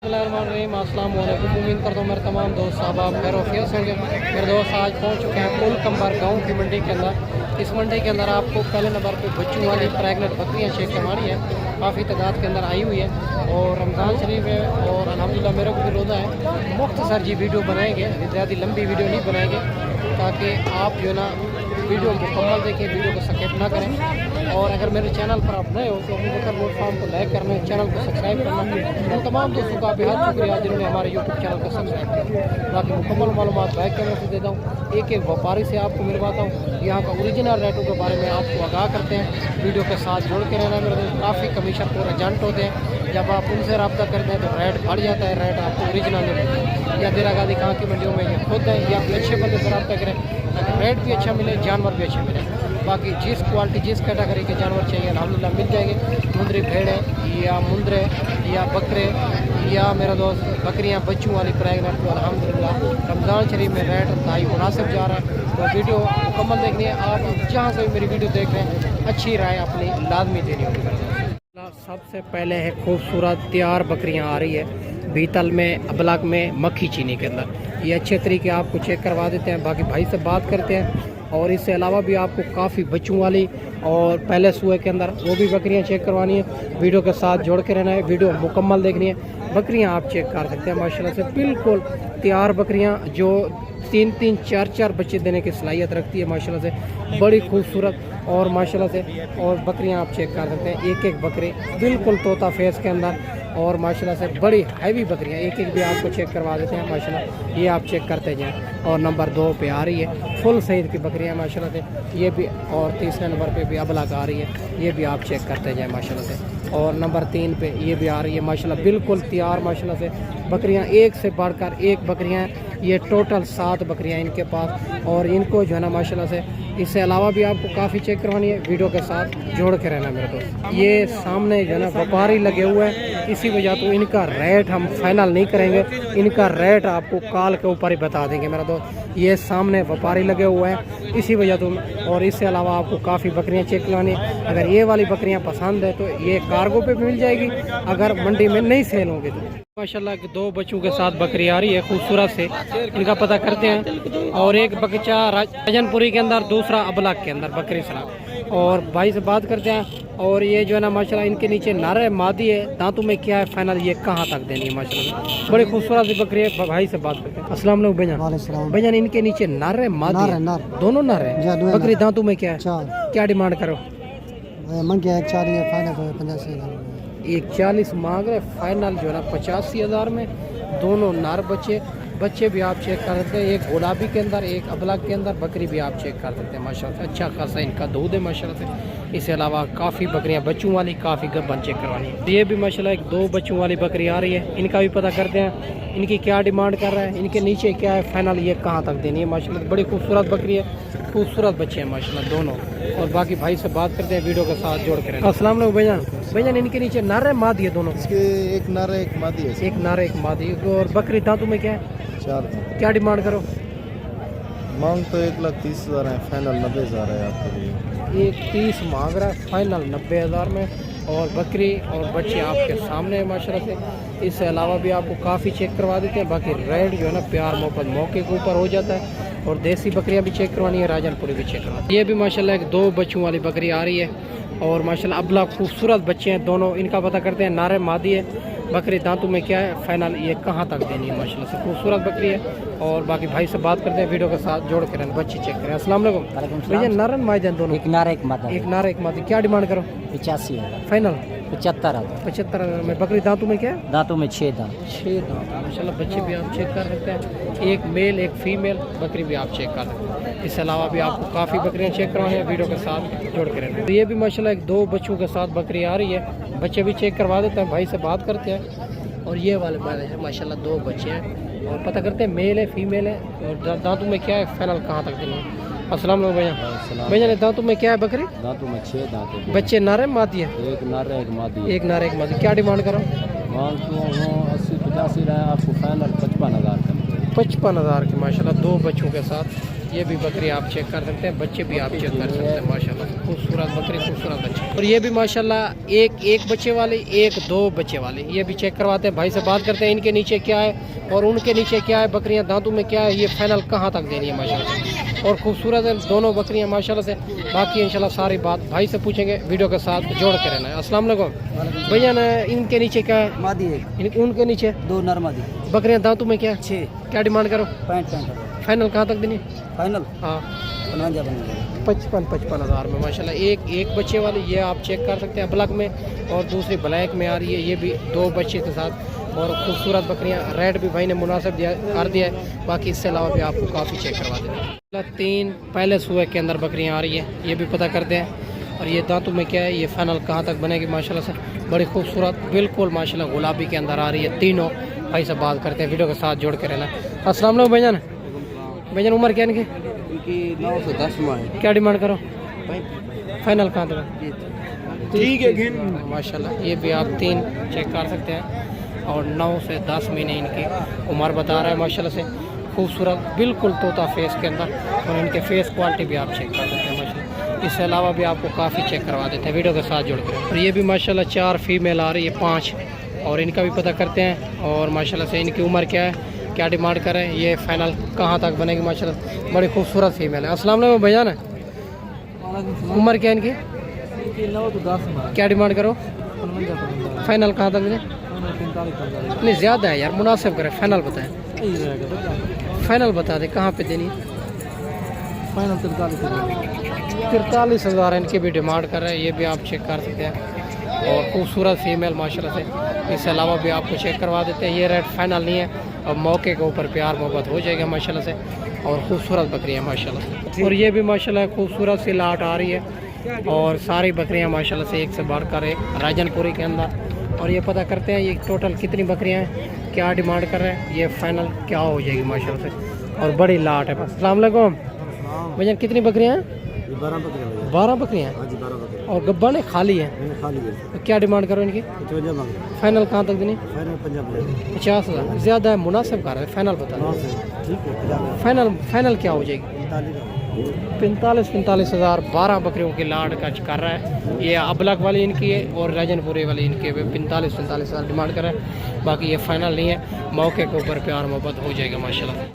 अस्सलाम वालेकुम। उम्मीद करता हूँ मेरे तमाम दोस्त साहब आप खैर होंगे। मेरे दोस्त आज पहुँच चुके हैं कुल कंबर गाँव की मंडी के अंदर। इस मंडी के अंदर आपको पहले नंबर पे बच्चों वाली प्रेगनेंट बकरियाँ चेक करवानी है। काफ़ी तादाद के अंदर आई हुई है और रमज़ान शरीफ है और अल्हम्दुलिल्लाह मेरे को भी रोज़ा है। मुख्तसर जी वीडियो बनाएंगे, ज़्यादा लंबी वीडियो नहीं बनाएंगे ताकि आप जो ना वीडियो मुकम्मल देखें, वीडियो को स्किप ना करें। और अगर मेरे चैनल पर आप नए हो तो अभी बकर वोट फॉर्म को लाइक करना, चैनल को सब्सक्राइब करना। और तमाम दोस्तों का बेहद शुक्रिया जिन्होंने हमारे यूट्यूब चैनल को सब्सक्राइब किया। बाकी मुकम्मल मालूमात बैक कैमरे से देता हूँ, एक एक व्यापारी से आपको मिलवाता हूँ, यहाँ का ओरिजिनल रेटों के बारे में आपको आगाह करते हैं। वीडियो के साथ जुड़ के रहना मेरे दोस्त। काफ़ी कमीशन पूरे एजेंट होते हैं, जब आप उनसे रब्ता करते हैं तो रेट बढ़ जाता है, रेट आपको ओरिजिनल नहीं मिलता। या दिरागादी कहाँ की मंडियों में ये खुद है या अच्छे बंदे से रब्ता करें ताकि रेट भी अच्छा मिले, जानवर भी अच्छे मिले। बाकी जिस क्वालिटी जिस कैटेगरी के जानवर चाहिए अल्हम्दुलिल्लाह मिल जाएंगे। मुंदरी भेड़े या मुंदरे या बकरे या मेरा दोस्त बकरियां बच्चों वाली प्रेगनेंट तो अल्हम्दुलिल्लाह रमज़ान शरीफ में रेट इंतहाई मुनासिब जा रहा है। तो वीडियो मुकम्मल देखनी है। आप जहाँ से भी मेरी वीडियो देख रहे हैं अच्छी राय अपनी लाजमी देनी होगी। सबसे पहले है खूबसूरत तैयार बकरियां आ रही है बीतल में, अबलग में, मक्खी चीनी के अंदर। ये अच्छे तरीके आपको चेक करवा देते हैं। बाकी भाई से बात करते हैं और इससे अलावा भी आपको काफ़ी बच्चों वाली और पहले सुए के अंदर वो भी बकरियां चेक करवानी है। वीडियो के साथ जोड़ के रहना है, वीडियो मुकम्मल देखनी है। बकरियां आप चेक कर सकते हैं माशाल्लाह से बिल्कुल तैयार बकरियां जो 3-3, 4-4 बच्चे देने की सलाहियत रखती है माशाल्लाह से, बड़ी खूबसूरत और माशाल्लाह से। और बकरियां आप चेक कर सकते हैं, एक एक बकरी बिल्कुल तोता फेस के अंदर और माशाल्लाह से बड़ी हैवी बकरियां, एक एक भी आपको चेक करवा देते हैं माशाल्लाह। ये आप चेक करते जाएं। और नंबर 2 पे आ रही है फुल सईद की बकरियां माशाल्लाह से, ये भी। और तीसरे नंबर पे भी अबलग आ रही है, ये भी आप चेक करते जाएं माशाल्लाह से। और नंबर 3 पे ये भी आ रही है माशाल्लाह बिल्कुल तैयार माशाल्लाह से बकरियां, एक से बढ़कर एक बकरियां। ये टोटल 7 बकरियां इनके पास और इनको जो है ना माशाल्लाह से इससे अलावा भी आपको काफ़ी चेक करवानी है। वीडियो के साथ जोड़ के रहना मेरे दोस्त। ये सामने जो है ना व्यापारी लगे हुए हैं, इसी वजह तो इनका रेट हम फाइनल नहीं करेंगे, इनका रेट आपको कॉल के ऊपर ही बता देंगे मेरा दोस्त। ये सामने व्यापारी लगे हुए हैं, इसी वजह तो। और इससे अलावा आपको काफ़ी बकरियाँ चेक करवानी है। अगर ये वाली बकरियाँ पसंद है तो ये कार्गो पे भी मिल जाएगी, अगर मंडी में नहीं सेल होंगी तो। माशाल्लाह कि 2 बच्चों के साथ बकरी आ रही है खूबसूरत से, इनका पता करते हैं। और एक बच्चा राजनपुरी के अंदर, दूसरा अबलग के अंदर बकरी सलाम। और भाई से बात करते हैं। और ये जो है ना माशाल्लाह इनके नीचे नर है, मादी है, दांतों में क्या है फाइनल ये कहाँ तक देनी है माशाल्लाह। बड़ी खूबसूरत सी बकरी है। भाई से बात करते हैं। अस्सलाम वालेकुम भैया। भैया इनके नीचे नर है, मादी है? दोनों नर है। बकरी दांतों में क्या है, क्या डिमांड करो? 140 मांग रहे, फाइनल जो है ना 85,000 में। दोनों नार बच्चे भी आप चेक कर सकते हैं, एक गुलाबी के अंदर, एक अबलग के अंदर। बकरी भी आप चेक कर सकते हैं माशाल्लाह से, अच्छा खासा इनका दूध है माशाल्लाह से। इसके अलावा काफ़ी बकरियां बच्चों वाली, काफ़ी गब्बन चेक करवानी है। ये भी माशाल्लाह 2 बच्चों वाली बकरी आ रही है, इनका भी पता करते हैं। इनकी क्या डिमांड कर रहा है, इनके नीचे क्या है फाइनल ये कहाँ तक देनी है माशाल्लाह। बड़ी खूबसूरत बकरी है, खूबसूरत बच्चे हैं माशाल्लाह दोनों। और बाकी भाई से बात करते हैं, वीडियो के साथ जोड़ के। अस्सलाम वालेकुम भैया इनके नीचे नर है, मादी है दोनों? एक नर है, एक मादी है। एक नर एक मादी। और बकरी दांतों में क्या है? 4। क्या डिमांड करो? मांग तो 1,30,000 है, फाइनल 90,000 है आपके लिए। 1,30 मांग रहा है, फाइनल 90,000 में। और बकरी और बच्चे आपके सामने है माशाल्लाह से। इससे अलावा भी आपको काफ़ी चेक करवा देते हैं। बाकी रेट जो है ना प्यार मोहब्बत मौके के ऊपर हो जाता है। और देसी बकरियां भी चेक करवानी है, राजनपुरी भी चेक करवानी है। ये भी माशाल्लाह 2 बच्चों वाली बकरी आ रही है और माशाल्लाह अबला खूबसूरत बच्चे हैं दोनों। इनका पता करते हैं, नारे मादी है। बकरी दांतों में क्या है फाइनल ये कहाँ तक देनी है माशाल्लाह से, खूबसूरत बकरी है। और बाकी भाई से बात करते हैं, वीडियो के साथ जोड़ के रहना, बच्चे चेक करें। अस्सलाम वालेकुम भैया। नारन मादी दोनों? एक नार एक मादा। एक नार एक मादी। क्या डिमांड करो? 85,000 फाइनल 75,000 में। बकरी दांतों में क्या है? दांतों में 6 दांत। 6 दांत माशाल्लाह। बच्चे भी आप चेक कर सकते हैं, एक मेल एक फीमेल बकरी भी आप चेक कर सकते हैं। इसके अलावा भी आपको काफ़ी बकरियां चेक करवानी है, वीडियो के साथ जोड़ के रहना। तो ये भी माशाल्लाह 2 बच्चों के साथ बकरी आ रही है, बच्चे भी चेक करवा देते हैं। भाई से बात करते हैं। और ये वाले माशाल्लाह 2 बच्चे हैं और पता करते हैं मेल है फीमेल है। और दांतों में क्या है फाइनल कहाँ तक देनी है? अस्सलाम वालेकुम भैया दांतों में क्या है बकरी? दांतों में 6 दांत है। बच्चे नर है, मादी है? एक नर है, एक मादी। एक नर एक मादी। क्या डिमांड करो? मांग तो 80-85 रहा है, आपको फाइनल 55,000 का। 55,000 के माशाल्लाह 2 बच्चों के साथ ये भी बकरी आप चेक कर सकते हैं, बच्चे भी आप चेक कर सकते हैं माशाल्लाह। खूबसूरत बकरी, खूबसूरत बच्चे। और ये भी माशाल्लाह एक बच्चे वाले, एक दो बच्चे वाले, ये भी चेक करवाते हैं। भाई से बात करते हैं इनके नीचे क्या है और उनके नीचे क्या है, बकरियां दांतों में क्या है, ये फाइनल कहाँ तक देनी है माशाल्लाह से। और खूबसूरत है दोनों बकरियां माशाल्लाह से। बाकी इंशाल्लाह सारी बात भाई से पूछेंगे, वीडियो के साथ जोड़ के रहना है। अस्सलाम वालेकुम भैया, न इनके नीचे क्या है? मादी है, उनके नीचे 2 नर मादी, बकरियां दांतों में क्या है? 6। क्या डिमांड करो? 65 फाइनल कहाँ तक देनी? फाइनल हाँ 55 हज़ार में माशाल्लाह। एक बच्चे वाली ये आप चेक कर सकते हैं ब्लैक में, और दूसरी ब्लैक में आ रही है, ये भी 2 बच्चे के साथ। और खूबसूरत बकरियां, रेट भी भाई ने मुनासिब कर दिया है। बाकी इससे अलावा भी आपको काफ़ी चेक करवा देते हैं। 3 पहले सुबह के अंदर बकरियां आ रही है, ये भी पता करते हैं। और ये दांतों में क्या है, ये फाइनल कहाँ तक बनेगी माशाल्लाह से। बड़ी खूबसूरत बिल्कुल माशाल्लाह गुलाबी के अंदर आ रही है तीनों। भाई से बात करते हैं, वीडियो के साथ जोड़ के रहना। अस्सलाम वालेकुम भैया। भैया उम्र क्या इनकी? 910 में क्या डिमांड करो? फाइनल कहाँ तक? ठीक है माशाल्लाह। ये भी आप 3 चेक कर सकते हैं। और 9 से 10 महीने इनकी उम्र बता रहा है माशाल्लाह से। खूबसूरत बिल्कुल तोता फेस के अंदर, और इनके फेस क्वालिटी भी आप चेक कर सकते हैं माशाल्लाह। इसके अलावा भी आपको काफ़ी चेक करवा देते हैं, वीडियो के साथ जोड़ कर। और ये भी माशाल्लाह 4 फीमेल आ रही है, 5, और इनका भी पता करते हैं। और माशाल्लाह से इनकी उम्र क्या है, क्या डिमांड करें, ये फाइनल कहाँ तक बनेगी माशाल्लाह। बड़ी खूबसूरत फीमेल है। अस्सलाम वालेकुम भैया। ना उम्र क्या है इनकी? 9 तो 10 में क्या डिमांड करो? फाइनल कहाँ तक दें? नहीं ज़्यादा है यार, मुनासिब करें, फाइनल बताएं। फाइनल बता दें कहाँ पे देनी है? फाइनल 43 हज़ार इनकी भी डिमांड कर रहे हैं, ये भी आप चेक कर सकते हैं। और खूबसूरत फीमेल माशाल्लाह से। इसके अलावा भी आपको चेक करवा देते हैं। ये रेट फाइनल नहीं है, अब मौके के ऊपर प्यार मोहब्बत हो जाएगा माशाल्लाह से। और खूबसूरत बकरियाँ माशाल्लाह से। और ये भी माशाल्लाह खूबसूरत सी लाट आ रही है। और सारी बकरियाँ माशाल्लाह से एक से बढ़कर एक, राजनपुरी के अंदर। और ये पता करते हैं ये टोटल कितनी बकरियाँ हैं, क्या डिमांड कर रहे हैं, ये फाइनल क्या हो जाएगी माशाल्लाह से। और बड़ी लाट है बस। अस्सलाम वालेकुम भैया, कितनी बकरियाँ हैं? 12 बकरियाँ हैं। और गब्बा ने खाली है? तो क्या डिमांड करो इनकी? फाइनल कहाँ तक देनी? 50 हज़ार ज़्यादा है, मुनासिब कर रहे हैं, फाइनल बता। फाइनल क्या हो जाएगी? 45 हज़ार। 12 बकरियों की लाड का कर रहा है। ये अबलक वाली इनकी है, और राजनपुरी वाली इनकी 45 हज़ार डिमांड कर रहा है। बाकी ये फाइनल नहीं है, मौके के ऊपर प्यार मोहब्बत हो जाएगा माशाल्लाह।